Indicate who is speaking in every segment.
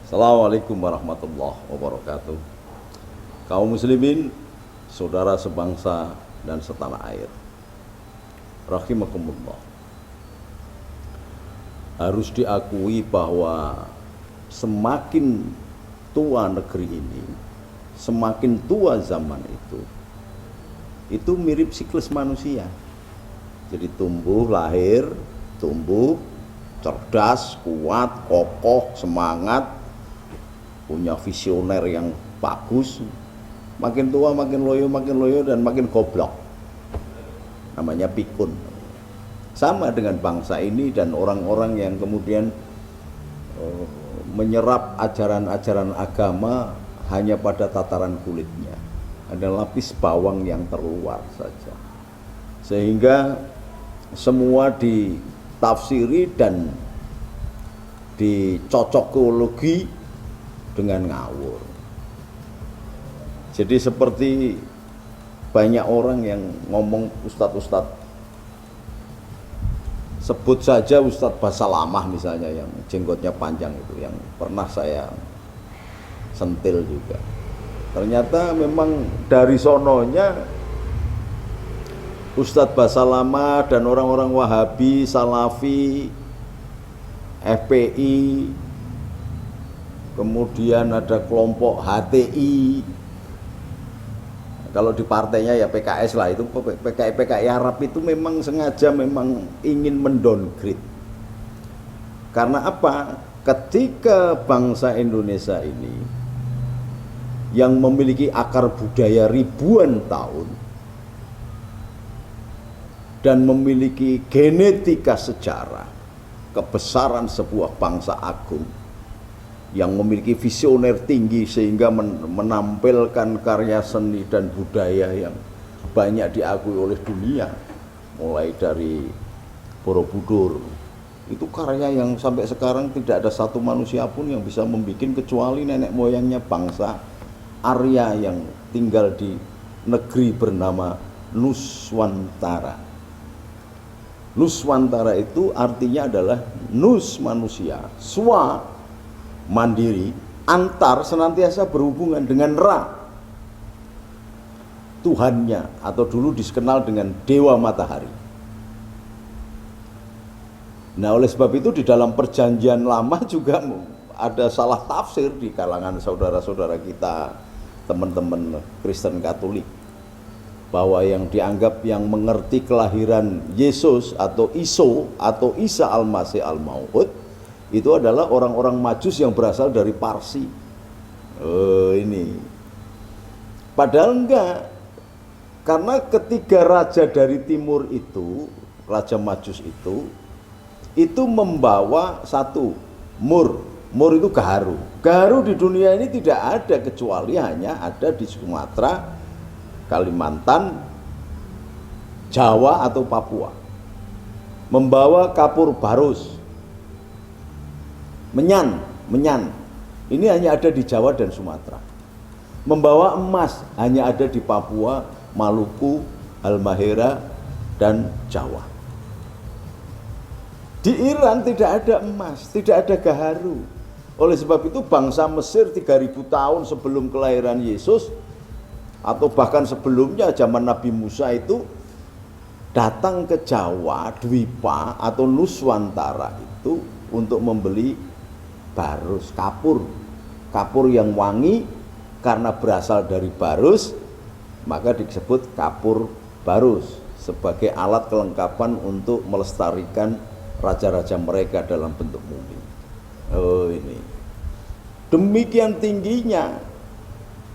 Speaker 1: Assalamualaikum warahmatullahi wabarakatuh. Kaum muslimin, saudara sebangsa dan setanah air, rahimakumullah. Harus diakui bahwa semakin tua negeri ini, semakin tua zaman itu mirip siklus manusia. Jadi tumbuh, lahir, tumbuh, cerdas, kuat, kokoh, semangat, punya visioner yang bagus. Makin tua makin loyo dan makin goblok. Namanya pikun. Sama dengan bangsa ini dan orang-orang yang kemudian menyerap ajaran-ajaran agama hanya pada tataran kulitnya. Ada lapis bawang yang terluar saja. Sehingga semua ditafsiri dan dicocokologi dengan ngawur. Jadi seperti banyak orang yang ngomong ustadz-ustadz, sebut saja Ustadz Basalamah misalnya yang jenggotnya panjang itu, yang pernah saya sentil juga. Ternyata memang dari sononya Ustadz Basalamah dan orang-orang Wahabi, Salafi, FPI, kemudian ada kelompok HTI. Kalau di partainya ya PKS lah, itu PKI Arab itu memang sengaja memang ingin mendowngrade. Karena apa? Ketika bangsa Indonesia ini yang memiliki akar budaya ribuan tahun dan memiliki genetika sejarah kebesaran sebuah bangsa agung yang memiliki visioner tinggi sehingga menampilkan karya seni dan budaya yang banyak diakui oleh dunia, mulai dari Borobudur, itu karya yang sampai sekarang tidak ada satu manusia pun yang bisa membuat kecuali nenek moyangnya bangsa Arya yang tinggal di negeri bernama Nuswantara. Nuswantara itu artinya adalah nus manusia, swa mandiri, antar senantiasa berhubungan dengan Ra, Tuhannya, atau dulu dikenal dengan Dewa Matahari. Nah, oleh sebab itu di dalam perjanjian lama juga ada salah tafsir di kalangan saudara-saudara kita, teman-teman Kristen Katolik, bahwa yang dianggap yang mengerti kelahiran Yesus atau Iso atau Isa Al-Masih Al-Maud itu adalah orang-orang Majus yang berasal dari Parsi. Ini padahal enggak, karena ketiga raja dari timur itu, raja Majus itu membawa satu mur itu gaharu. Gaharu di dunia ini tidak ada kecuali hanya ada di Sumatera, Kalimantan, Jawa atau Papua. Membawa kapur barus, menyan, ini hanya ada di Jawa dan Sumatera. Membawa emas hanya ada di Papua, Maluku, Halmahera, dan Jawa. Di Iran tidak ada emas, tidak ada gaharu. Oleh sebab itu bangsa Mesir 3000 tahun sebelum kelahiran Yesus, atau bahkan sebelumnya zaman Nabi Musa itu datang ke Jawa, Dwipa atau Nuswantara itu untuk membeli barus, kapur yang wangi. Karena berasal dari barus, maka disebut kapur barus sebagai alat kelengkapan untuk melestarikan raja-raja mereka dalam bentuk mumi. Ini demikian tingginya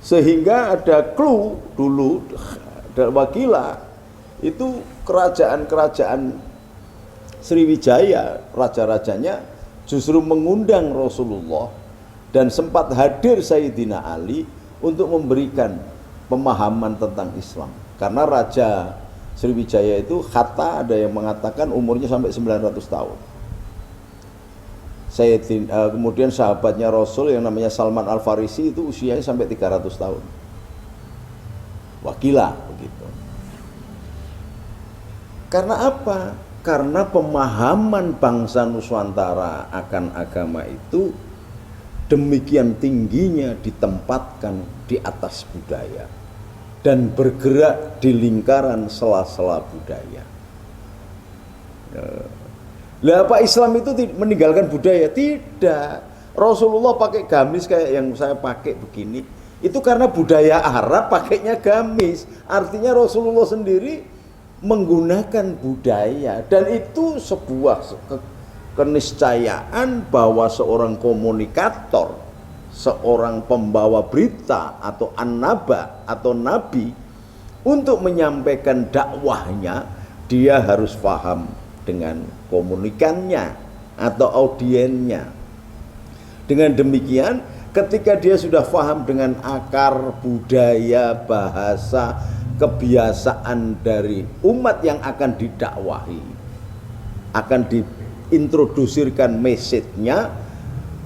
Speaker 1: sehingga ada clue dulu Wakila itu kerajaan Sriwijaya, raja-rajanya justru mengundang Rasulullah dan sempat hadir Sayyidina Ali untuk memberikan pemahaman tentang Islam. Karena Raja Sriwijaya itu kata ada yang mengatakan umurnya sampai 900 tahun. Kemudian sahabatnya Rasul yang namanya Salman Al-Farisi itu usianya sampai 300 tahun. Wakilah begitu. Karena apa? Karena pemahaman bangsa Nuswantara akan agama itu demikian tingginya ditempatkan di atas budaya dan bergerak di lingkaran sela-sela budaya. Lah apa Islam itu meninggalkan budaya? Tidak. Rasulullah pakai gamis kayak yang saya pakai begini, itu karena budaya Arab pakainya gamis. Artinya Rasulullah sendiri menggunakan budaya, dan itu sebuah keniscayaan bahwa seorang komunikator, seorang pembawa berita atau an-naba atau nabi, untuk menyampaikan dakwahnya dia harus paham dengan komunikannya atau audiennya. Dengan demikian, ketika dia sudah paham dengan akar budaya, bahasa, kebiasaan dari umat yang akan didakwahi, akan diintrodusirkan message-nya,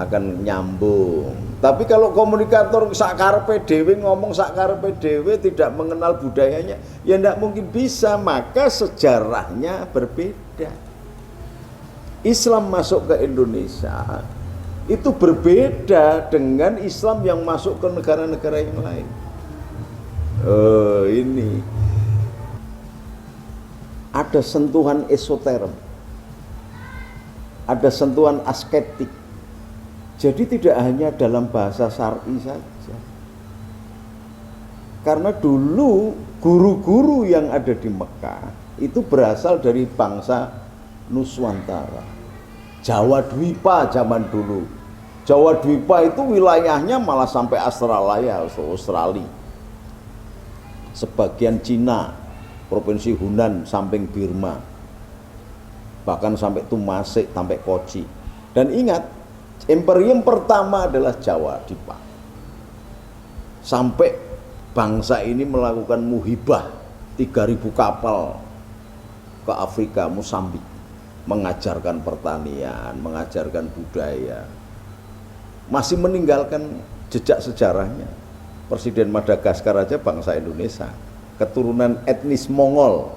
Speaker 1: akan nyambung. Tapi kalau komunikator sakarepe dhewe ngomong sakarepe dhewe, tidak mengenal budayanya, ya tidak mungkin bisa. Maka sejarahnya berbeda. Islam masuk ke Indonesia itu berbeda dengan Islam yang masuk ke negara-negara yang lain. Ini ada sentuhan esoterik, ada sentuhan asketik. Jadi tidak hanya dalam bahasa syar'i saja. Karena dulu guru-guru yang ada di Mekah itu berasal dari bangsa Nuswantara, Jawa Dwipa zaman dulu. Jawa Dwipa itu wilayahnya malah sampai Australia, sebagian Cina, provinsi Hunan, samping Burma, bahkan sampai Tumasik, sampai Kochi. Dan ingat, imperium pertama adalah Jawa Dwipa. Sampai bangsa ini melakukan muhibah 3.000 kapal ke Afrika, Mosambik, mengajarkan pertanian, mengajarkan budaya, masih meninggalkan jejak sejarahnya. Presiden Madagaskar aja bangsa Indonesia, keturunan etnis Mongol.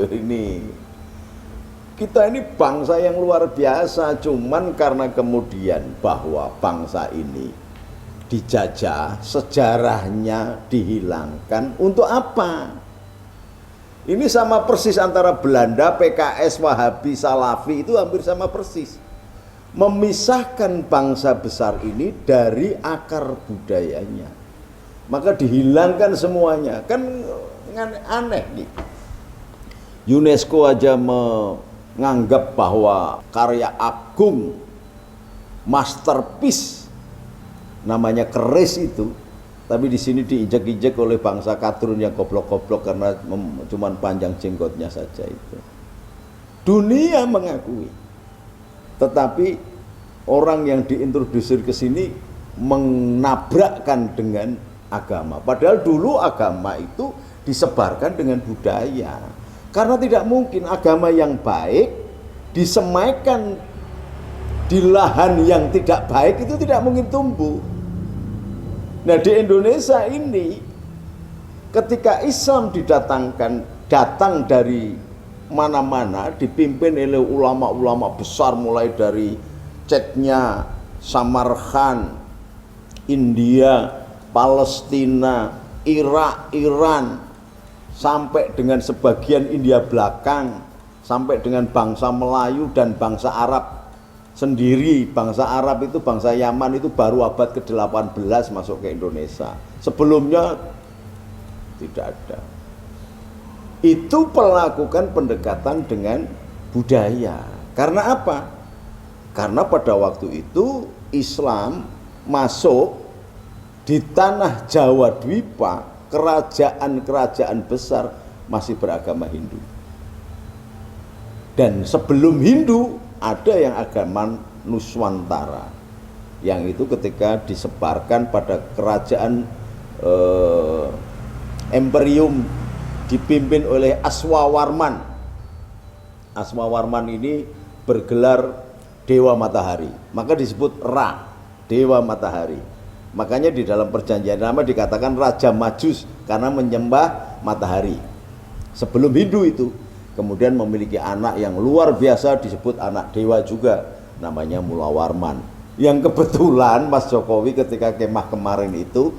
Speaker 1: Ini kita ini bangsa yang luar biasa. Cuman karena kemudian bahwa bangsa ini dijajah, sejarahnya dihilangkan. Untuk apa? Ini sama persis antara Belanda, PKS, Wahabi, Salafi, itu hampir sama persis. Memisahkan bangsa besar ini dari akar budayanya. Maka dihilangkan semuanya. Kan aneh nih. UNESCO aja menganggap bahwa karya agung, masterpiece, namanya keris itu, tapi di sini diinjek-injek oleh bangsa Kadrun yang goblok-goblok karena cuman panjang jenggotnya saja itu. Dunia mengakui, tetapi orang yang diintrodusir ke sini menabrakkan dengan agama. Padahal dulu agama itu disebarkan dengan budaya. Karena tidak mungkin agama yang baik disemaikan di lahan yang tidak baik, itu tidak mungkin tumbuh. Nah, di Indonesia ini ketika Islam datang dari mana-mana, dipimpin oleh ulama-ulama besar, mulai dari Ceknya, Samarkand, India, Palestina, Irak, Iran, sampai dengan sebagian India belakang, sampai dengan bangsa Melayu dan bangsa Arab sendiri. Bangsa Arab itu, bangsa Yaman itu baru abad ke-18 masuk ke Indonesia. Sebelumnya tidak ada. Itu melakukan pendekatan dengan budaya. Karena apa? Karena pada waktu itu Islam masuk di tanah Jawa Dwipa, kerajaan-kerajaan besar masih beragama Hindu. Dan sebelum Hindu ada yang agama Nuswantara, yang itu ketika disebarkan pada kerajaan imperium dipimpin oleh Aswawarman. Aswawarman ini bergelar Dewa Matahari, maka disebut Ra, Dewa Matahari. Makanya di dalam perjanjian lama dikatakan Raja Majus karena menyembah matahari. Sebelum Hindu itu, kemudian memiliki anak yang luar biasa disebut anak dewa juga, namanya Mulawarman. Yang kebetulan Mas Jokowi ketika kemah kemarin itu